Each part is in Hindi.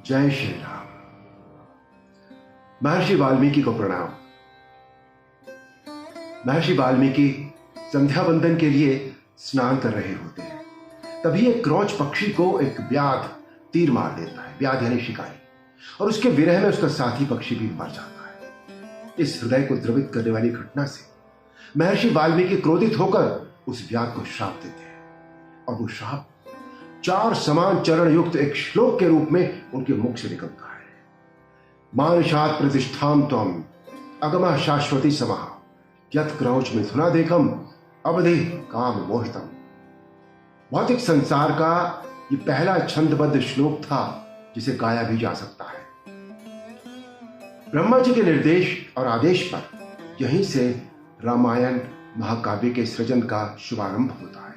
जय श्री राम। महर्षि वाल्मीकि को प्रणाम। महर्षि वाल्मीकि संध्या वंदन के लिए स्नान कर रहे होते हैं, तभी एक क्रोच पक्षी को एक व्याध तीर मार देता है। व्याध यानी शिकारी, और उसके विरह में उसका साथी पक्षी भी मर जाता है। इस हृदय को द्रवित करने वाली घटना से महर्षि वाल्मीकि क्रोधित होकर उस व्याध को श्राप देते हैं, और वो श्राप 4 समान चरण युक्त एक श्लोक के रूप में उनके मुख से निकलता है। मानुषात् प्रतिष्ठां त्वं अगमः शाश्वती समः यत् क्रौच मिथुनादेकम् अवधि काम मोहितम्। भौतिक संसार का ये पहला छंदबद्ध श्लोक था जिसे गाया भी जा सकता है। ब्रह्मा जी के निर्देश और आदेश पर यहीं से रामायण महाकाव्य के सृजन का शुभारंभ होता है।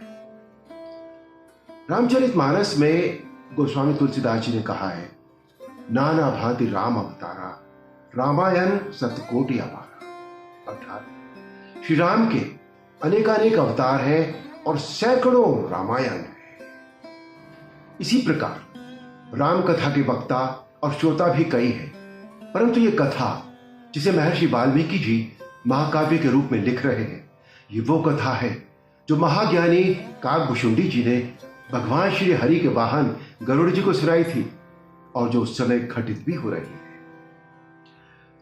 रामचरितमानस में गोस्वामी तुलसीदास जी ने कहा है, नाना भांति राम अवतारा रामायण सतकोटि अपारा। अर्थात श्री राम के अनेकानेक अवतार हैं और सैकड़ों रामायण हैं। इसी प्रकार राम कथा के वक्ता और श्रोता भी कई हैं, परंतु ये कथा जिसे महर्षि वाल्मीकि जी महाकाव्य के रूप में लिख रहे हैं, ये वो कथा है जो महाज्ञानी काकभुशुंडी जी ने भगवान श्री हरि के वाहन गरुड़ जी को सुनाई थी, और जो उस समय घटित भी हो रही है।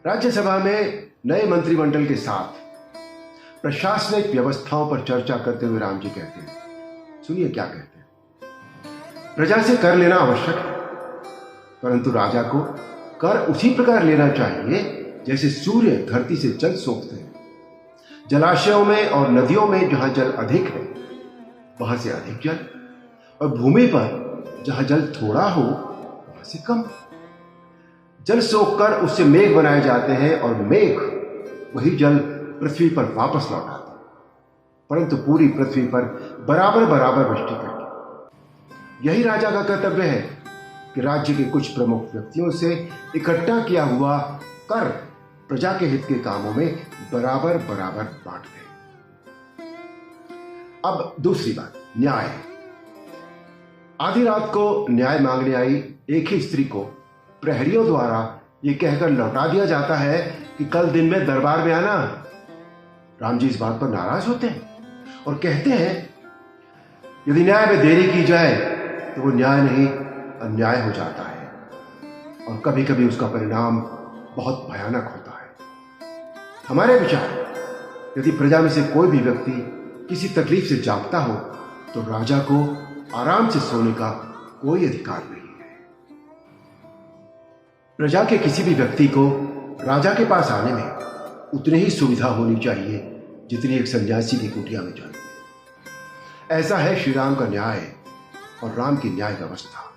राज्यसभा में नए मंत्रिमंडल के साथ प्रशासनिक व्यवस्थाओं पर चर्चा करते हुए राम जी कहते हैं, सुनिए क्या कहते हैं। प्रजा से कर लेना आवश्यक है, परंतु राजा को कर उसी प्रकार लेना चाहिए जैसे सूर्य धरती से जल सोखते हैं। जलाशयों में और नदियों में जहां जल अधिक है वहां से अधिक जल, और भूमि पर जहां जल थोड़ा हो वहां से कम। जल सोखकर उससे मेघ बनाए जाते हैं, और मेघ वही जल पृथ्वी पर वापस लौटाते हैं, परंतु पूरी पृथ्वी पर बराबर बराबर वृष्टि करती। यही राजा का कर्तव्य है कि राज्य के कुछ प्रमुख व्यक्तियों से इकट्ठा किया हुआ कर प्रजा के हित के कामों में बराबर बराबर बांट दें। अब दूसरी बात, न्याय। आधी रात को न्याय मांगने आई एक ही स्त्री को प्रहरियों द्वारा यह कहकर लौटा दिया जाता है कि कल दिन में दरबार में आना। राम जी इस बात पर नाराज होते हैं और कहते हैं, यदि न्याय में देरी की जाए तो वो न्याय नहीं अन्याय हो जाता है, और कभी कभी उसका परिणाम बहुत भयानक होता है। हमारे विचार, यदि प्रजा में से कोई भी व्यक्ति किसी तकलीफ से जागता हो तो राजा को आराम से सोने का कोई अधिकार नहीं है। प्रजा के किसी भी व्यक्ति को राजा के पास आने में उतनी ही सुविधा होनी चाहिए जितनी एक सन्यासी की कुटिया में जाने में। ऐसा है श्री राम का न्याय और राम की न्याय व्यवस्था,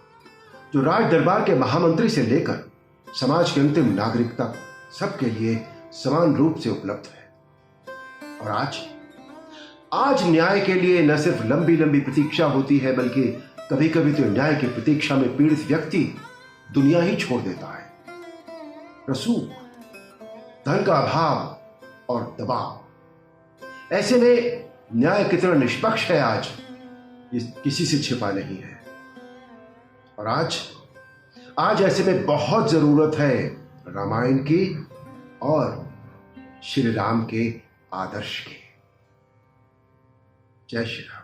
जो राज दरबार के महामंत्री से लेकर समाज के अंतिम नागरिक तक सबके लिए समान रूप से उपलब्ध है। और आज न्याय के लिए न सिर्फ लंबी लंबी प्रतीक्षा होती है, बल्कि कभी कभी तो न्याय की प्रतीक्षा में पीड़ित व्यक्ति दुनिया ही छोड़ देता है। रसूख, धन का अभाव और दबाव, ऐसे में न्याय कितना निष्पक्ष है आज ये किसी से छिपा नहीं है। और आज ऐसे में बहुत जरूरत है रामायण की और श्री राम के आदर्श की। जय श्री राम।